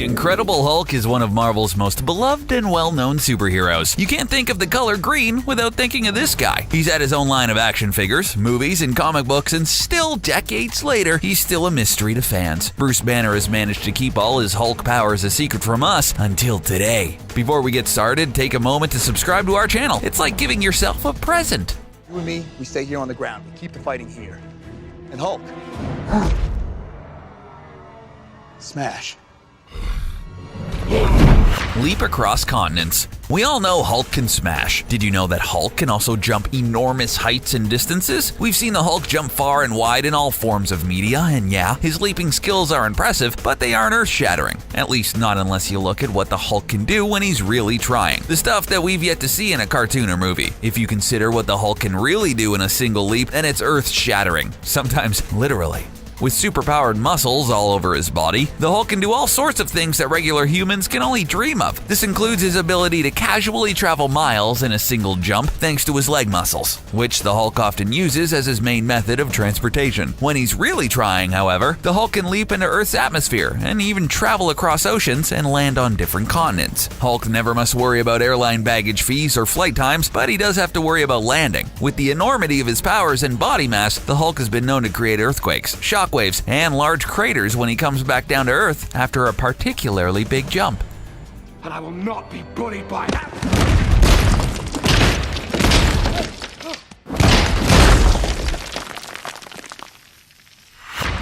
The Incredible Hulk is one of Marvel's most beloved and well-known superheroes. You can't think of the color green without thinking of this guy. He's had his own line of action figures, movies, and comic books, and still, decades later, he's still a mystery to fans. Bruce Banner has managed to keep all his Hulk powers a secret from us until today. Before we get started, take a moment to subscribe to our channel. It's like giving yourself a present. You and me, we stay here on the ground. We keep the fighting here. And Hulk. Smash. Leap across continents. We all know Hulk can smash. Did you know that Hulk can also jump enormous heights and distances? We've seen the Hulk jump far and wide in all forms of media, and yeah, his leaping skills are impressive, but they aren't earth-shattering. At least not unless you look at what the Hulk can do when he's really trying. The stuff that we've yet to see in a cartoon or movie. If you consider what the Hulk can really do in a single leap, then it's earth-shattering. Sometimes literally. With superpowered muscles all over his body, the Hulk can do all sorts of things that regular humans can only dream of. This includes his ability to casually travel miles in a single jump thanks to his leg muscles, which the Hulk often uses as his main method of transportation. When he's really trying, however, the Hulk can leap into Earth's atmosphere and even travel across oceans and land on different continents. Hulk never must worry about airline baggage fees or flight times, but he does have to worry about landing. With the enormity of his powers and body mass, the Hulk has been known to create earthquakes, shockwaves, and large craters when he comes back down to Earth after a particularly big jump. And I will not be bullied by that.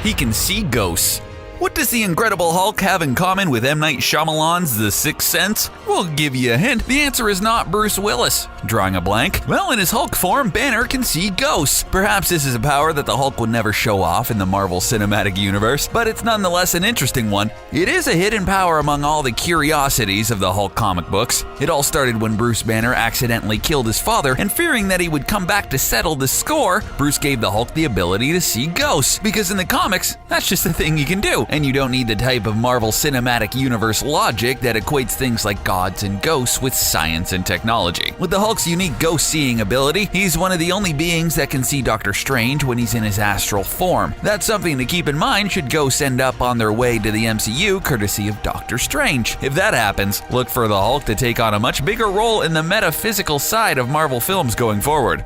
He can see ghosts. What does the Incredible Hulk have in common with M. Night Shyamalan's The Sixth Sense? We'll give you a hint. The answer is not Bruce Willis. Drawing a blank? Well, in his Hulk form, Banner can see ghosts. Perhaps this is a power that the Hulk would never show off in the Marvel Cinematic Universe, but it's nonetheless an interesting one. It is a hidden power among all the curiosities of the Hulk comic books. It all started when Bruce Banner accidentally killed his father, and fearing that he would come back to settle the score, Bruce gave the Hulk the ability to see ghosts. Because in the comics, that's just a thing he can do. And you don't need the type of Marvel Cinematic Universe logic that equates things like gods and ghosts with science and technology. With the Hulk's unique ghost-seeing ability, he's one of the only beings that can see Doctor Strange when he's in his astral form. That's something to keep in mind should ghosts end up on their way to the MCU courtesy of Doctor Strange. If that happens, look for the Hulk to take on a much bigger role in the metaphysical side of Marvel films going forward.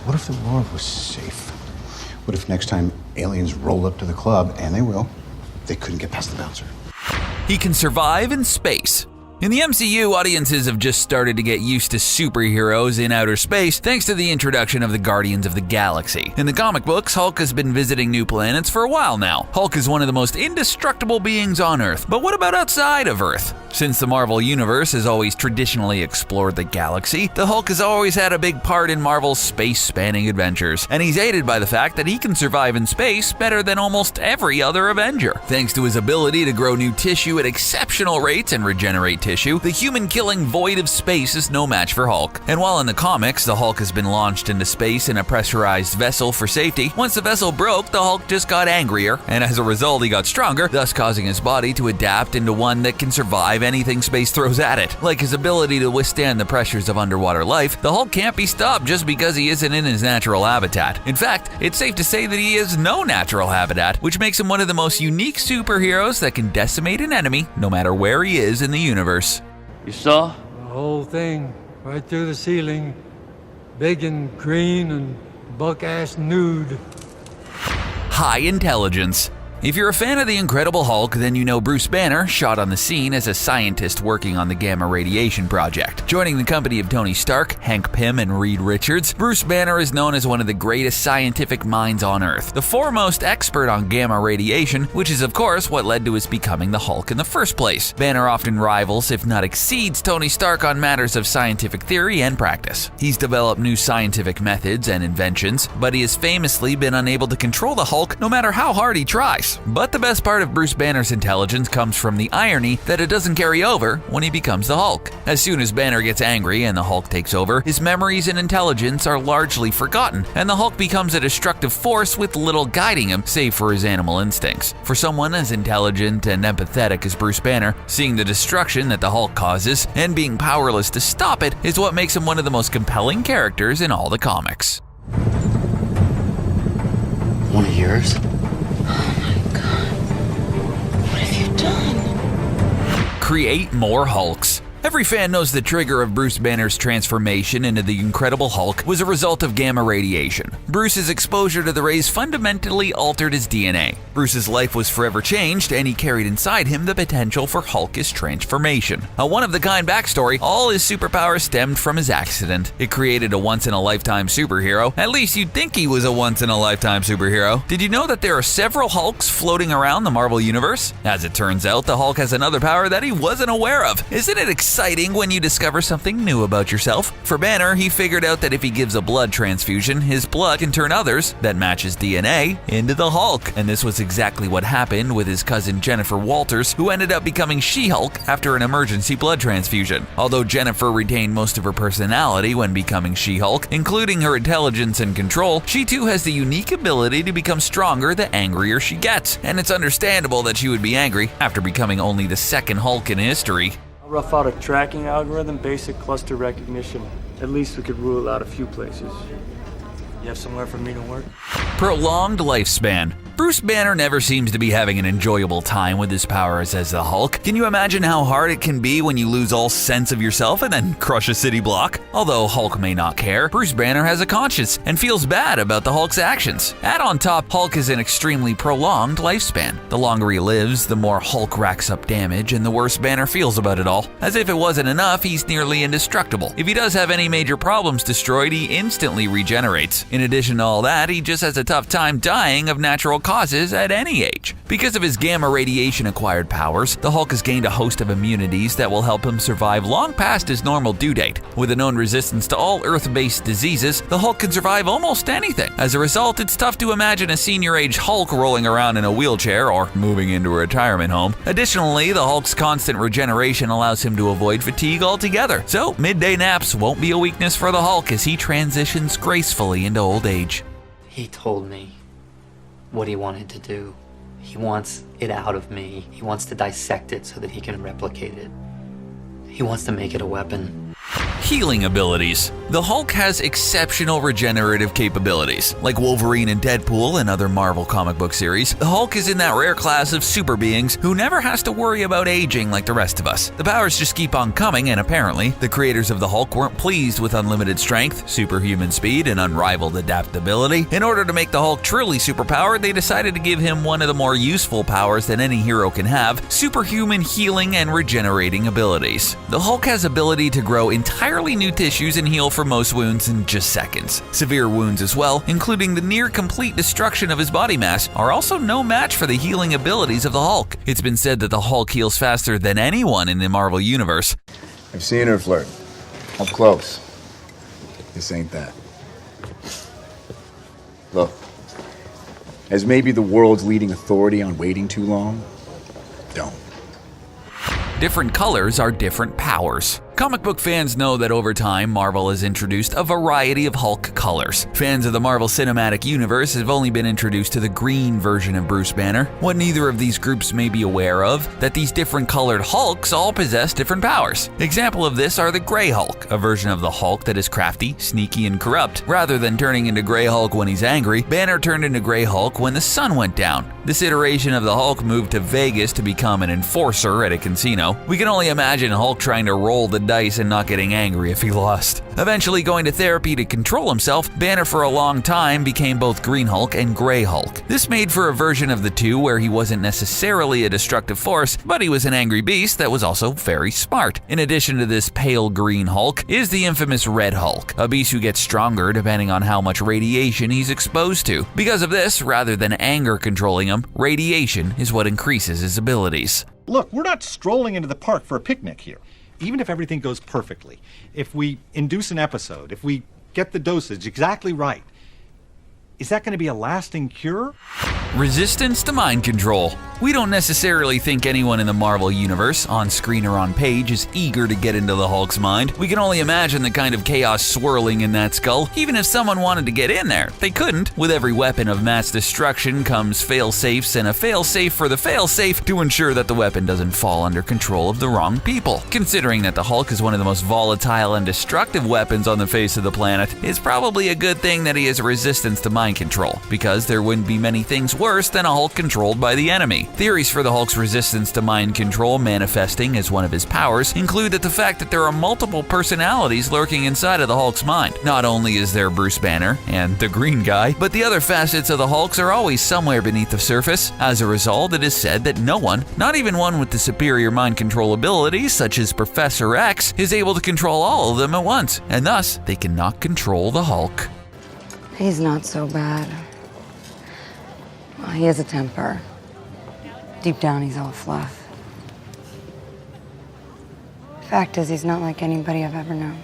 What if the world was safe? What if next time aliens roll up to the club, and they will, they couldn't get past the bouncer? He can survive in space. In the MCU, audiences have just started to get used to superheroes in outer space thanks to the introduction of the Guardians of the Galaxy. In the comic books, Hulk has been visiting new planets for a while now. Hulk is one of the most indestructible beings on Earth, but what about outside of Earth? Since the Marvel Universe has always traditionally explored the galaxy, the Hulk has always had a big part in Marvel's space-spanning adventures, and he's aided by the fact that he can survive in space better than almost every other Avenger. Thanks to his ability to grow new tissue at exceptional rates and regenerate tissue, the human-killing void of space is no match for Hulk. And while in the comics, the Hulk has been launched into space in a pressurized vessel for safety, once the vessel broke, the Hulk just got angrier, and as a result, he got stronger, thus causing his body to adapt into one that can survive anything space throws at it. Like his ability to withstand the pressures of underwater life, the Hulk can't be stopped just because he isn't in his natural habitat. In fact, it's safe to say that he has no natural habitat, which makes him one of the most unique superheroes that can decimate an enemy no matter where he is in the universe. You saw? The whole thing, right through the ceiling, big and green and buck-ass nude. High intelligence. If you're a fan of the Incredible Hulk, then you know Bruce Banner shot on the scene as a scientist working on the Gamma Radiation Project. Joining the company of Tony Stark, Hank Pym, and Reed Richards, Bruce Banner is known as one of the greatest scientific minds on Earth, the foremost expert on gamma radiation, which is of course what led to his becoming the Hulk in the first place. Banner often rivals, if not exceeds, Tony Stark on matters of scientific theory and practice. He's developed new scientific methods and inventions, but he has famously been unable to control the Hulk no matter how hard he tries. But the best part of Bruce Banner's intelligence comes from the irony that it doesn't carry over when he becomes the Hulk. As soon as Banner gets angry and the Hulk takes over, his memories and intelligence are largely forgotten, and the Hulk becomes a destructive force with little guiding him, save for his animal instincts. For someone as intelligent and empathetic as Bruce Banner, seeing the destruction that the Hulk causes and being powerless to stop it is what makes him one of the most compelling characters in all the comics. One of yours? Oh my God. What have you done? Create more Hulks. Every fan knows the trigger of Bruce Banner's transformation into the Incredible Hulk was a result of gamma radiation. Bruce's exposure to the rays fundamentally altered his DNA. Bruce's life was forever changed, and he carried inside him the potential for Hulkish transformation. A one-of-the-kind backstory, all his superpowers stemmed from his accident. It created a once-in-a-lifetime superhero. At least you'd think he was a once-in-a-lifetime superhero. Did you know that there are several Hulks floating around the Marvel Universe? As it turns out, the Hulk has another power that he wasn't aware of. Isn't it exciting when you discover something new about yourself? For Banner, he figured out that if he gives a blood transfusion, his blood can turn others that match his DNA into the Hulk. And this was exactly what happened with his cousin Jennifer Walters, who ended up becoming She-Hulk after an emergency blood transfusion. Although Jennifer retained most of her personality when becoming She-Hulk, including her intelligence and control, she too has the unique ability to become stronger the angrier she gets. And it's understandable that she would be angry after becoming only the second Hulk in history. Rough out a tracking algorithm, basic cluster recognition. At least we could rule out a few places. You have somewhere for me to work? Prolonged lifespan. Bruce Banner never seems to be having an enjoyable time with his powers as the Hulk. Can you imagine how hard it can be when you lose all sense of yourself and then crush a city block? Although Hulk may not care, Bruce Banner has a conscience and feels bad about the Hulk's actions. Add on top, Hulk has an extremely prolonged lifespan. The longer he lives, the more Hulk racks up damage and the worse Banner feels about it all. As if it wasn't enough, he's nearly indestructible. If he does have any major problems destroyed, he instantly regenerates. In addition to all that, he just has a tough time dying of natural causes at any age. Because of his gamma radiation acquired powers, the Hulk has gained a host of immunities that will help him survive long past his normal due date. With a known resistance to all Earth-based diseases, the Hulk can survive almost anything. As a result, it's tough to imagine a senior-age Hulk rolling around in a wheelchair or moving into a retirement home. Additionally, the Hulk's constant regeneration allows him to avoid fatigue altogether. So, midday naps won't be a weakness for the Hulk as he transitions gracefully into old age. He told me what he wanted to do. He wants it out of me. He wants to dissect it so that he can replicate it. He wants to make it a weapon. Healing abilities. The Hulk has exceptional regenerative capabilities. Like Wolverine and Deadpool and other Marvel comic book series, the Hulk is in that rare class of super beings who never has to worry about aging like the rest of us. The powers just keep on coming, and apparently, the creators of the Hulk weren't pleased with unlimited strength, superhuman speed, and unrivaled adaptability. In order to make the Hulk truly superpowered, they decided to give him one of the more useful powers that any hero can have: superhuman healing and regenerating abilities. The Hulk has ability to grow entirely new tissues and heal for most wounds in just seconds. Severe wounds as well, including the near complete destruction of his body mass, are also no match for the healing abilities of the Hulk. It's been said that the Hulk heals faster than anyone in the Marvel Universe. I've seen her flirt. Up close. This ain't that. Look, as maybe the world's leading authority on waiting too long, don't. Different colors are different powers. Comic book fans know that over time, Marvel has introduced a variety of Hulk colors. Fans of the Marvel Cinematic Universe have only been introduced to the green version of Bruce Banner. What neither of these groups may be aware of, that these different colored Hulks all possess different powers. Example of this are the Grey Hulk, a version of the Hulk that is crafty, sneaky, and corrupt. Rather than turning into Grey Hulk when he's angry, Banner turned into Grey Hulk when the sun went down. This iteration of the Hulk moved to Vegas to become an enforcer at a casino. We can only imagine Hulk trying to roll the dice and not getting angry if he lost. Eventually going to therapy to control himself, Banner for a long time became both Green Hulk and Grey Hulk. This made for a version of the two where he wasn't necessarily a destructive force, but he was an angry beast that was also very smart. In addition to this pale green Hulk is the infamous Red Hulk, a beast who gets stronger depending on how much radiation he's exposed to. Because of this, rather than anger controlling him, radiation is what increases his abilities. Look, we're not strolling into the park for a picnic here. Even if everything goes perfectly, if we induce an episode, if we get the dosage exactly right, is that going to be a lasting cure? Resistance to mind control. We don't necessarily think anyone in the Marvel Universe, on screen or on page, is eager to get into the Hulk's mind. We can only imagine the kind of chaos swirling in that skull. Even if someone wanted to get in there, they couldn't. With every weapon of mass destruction comes fail-safes and a fail-safe for the fail-safe to ensure that the weapon doesn't fall under control of the wrong people. Considering that the Hulk is one of the most volatile and destructive weapons on the face of the planet, it's probably a good thing that he has resistance to mind control, because there wouldn't be many things worse than a Hulk controlled by the enemy. Theories for the Hulk's resistance to mind control manifesting as one of his powers include that the fact that there are multiple personalities lurking inside of the Hulk's mind. Not only is there Bruce Banner and the Green Guy, but the other facets of the Hulks are always somewhere beneath the surface. As a result, it is said that no one, not even one with the superior mind control abilities such as Professor X, is able to control all of them at once, and thus they cannot control the Hulk. He's not so bad. Well, he has a temper. Deep down, he's all fluff. Fact is, he's not like anybody I've ever known.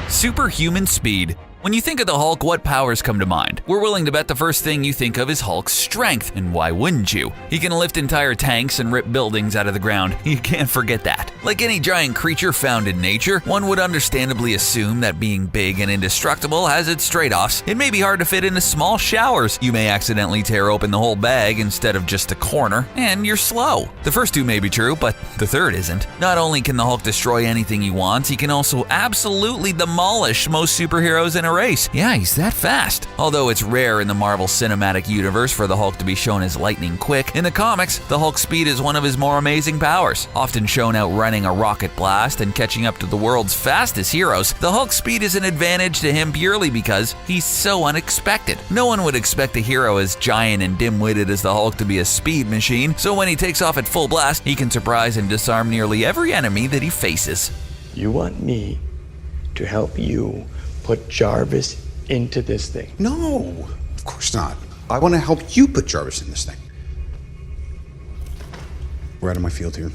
Superhuman speed. When you think of the Hulk, what powers come to mind? We're willing to bet the first thing you think of is Hulk's strength, and why wouldn't you? He can lift entire tanks and rip buildings out of the ground. You can't forget that. Like any giant creature found in nature, one would understandably assume that being big and indestructible has its trade-offs. It may be hard to fit into small showers. You may accidentally tear open the whole bag instead of just a corner, and you're slow. The first two may be true, but the third isn't. Not only can the Hulk destroy anything he wants, he can also absolutely demolish most superheroes in a race. Yeah, he's that fast. Although it's rare in the Marvel Cinematic Universe for the Hulk to be shown as lightning quick, in the comics, the Hulk's speed is one of his more amazing powers. Often shown outrunning a rocket blast and catching up to the world's fastest heroes, the Hulk's speed is an advantage to him purely because he's so unexpected. No one would expect a hero as giant and dim-witted as the Hulk to be a speed machine, so when he takes off at full blast, he can surprise and disarm nearly every enemy that he faces. You want me to help you put Jarvis into this thing? No, of course not. I want to help you put Jarvis in this thing. We're out of my field here.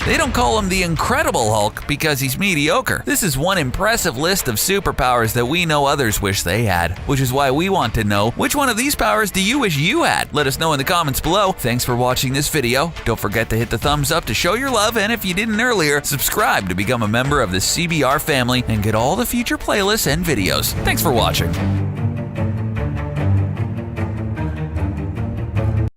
They don't call him the Incredible Hulk because he's mediocre. This is one impressive list of superpowers that we know others wish they had, which is why we want to know, which one of these powers do you wish you had? Let us know in the comments below. Thanks for watching this video. Don't forget to hit the thumbs up to show your love, and if you didn't earlier, subscribe to become a member of the CBR family and get all the future playlists and videos. Thanks for watching.